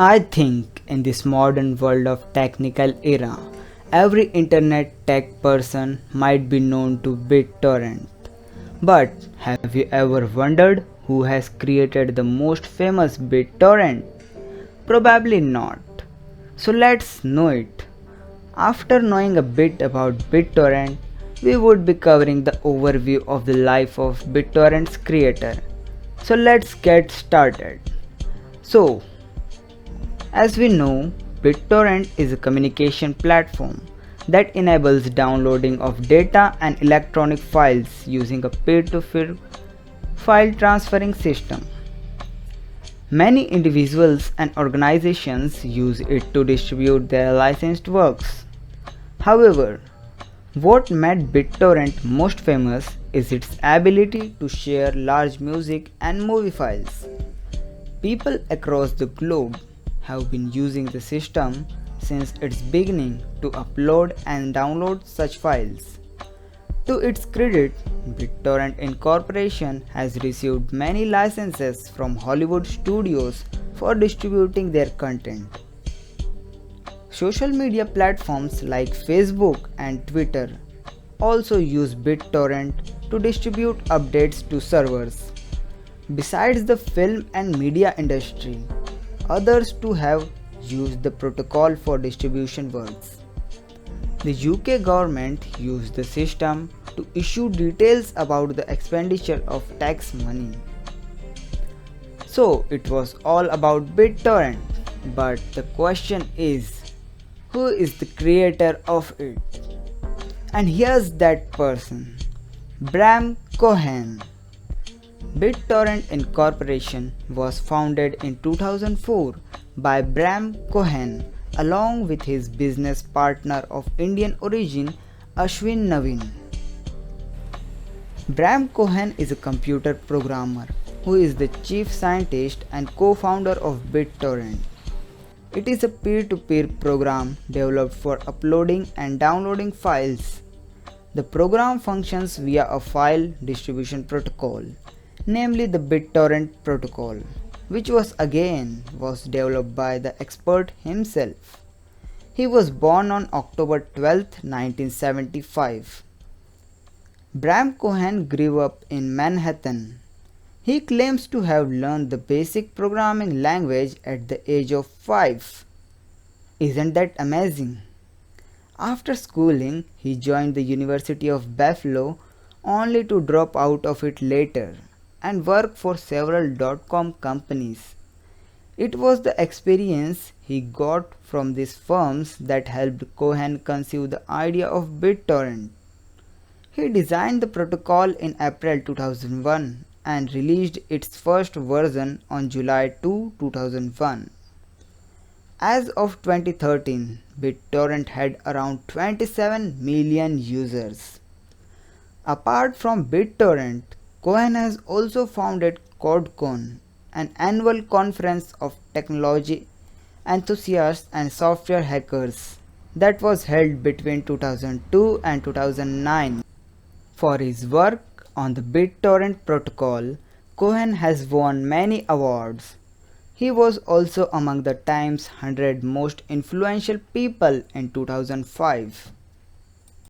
I think in this modern world of technical era, every internet tech person might be known to BitTorrent. But have you ever wondered who has created the most famous BitTorrent? Probably not. So let's know it. After knowing a bit about BitTorrent, we would be covering the overview of the life of BitTorrent's creator. So let's get started. So, as we know, BitTorrent is a communication platform that enables downloading of data and electronic files using a peer-to-peer file transferring system. Many individuals and organizations use it to distribute their licensed works. However, what made BitTorrent most famous is its ability to share large music and movie files. People across the globe have been using the system since its beginning to upload and download such files. To its credit, BitTorrent Incorporation has received many licenses from Hollywood studios for distributing their content. Social media platforms like Facebook and Twitter also use BitTorrent to distribute updates to servers. Besides the film and media industry, others too have used the protocol for distribution works. The UK government used the system to issue details about the expenditure of tax money. So it was all about BitTorrent, but the question is, who is the creator of it? And here's that person, Bram Cohen. BitTorrent Incorporation was founded in 2004 by Bram Cohen along with his business partner of Indian origin Ashwin Navin. Bram Cohen is a computer programmer who is the chief scientist and co-founder of BitTorrent. It is a peer-to-peer program developed for uploading and downloading files. The program functions via a file distribution protocol, namely the BitTorrent protocol, which was developed by the expert himself. He was born on October 12, 1975. Bram Cohen grew up in Manhattan. He claims to have learned the basic programming language at the age of 5. Isn't that amazing? After schooling, he joined the University of Buffalo only to drop out of it later and work for several dot-com companies. It was the experience he got from these firms that helped Cohen conceive the idea of BitTorrent. He designed the protocol in April 2001 and released its first version on July 2, 2001. As of 2013, BitTorrent had around 27 million users. Apart from BitTorrent, Cohen has also founded CodeCon, an annual conference of technology enthusiasts and software hackers that was held between 2002 and 2009. For his work on the BitTorrent protocol, Cohen has won many awards. He was also among the Time's 100 most influential people in 2005.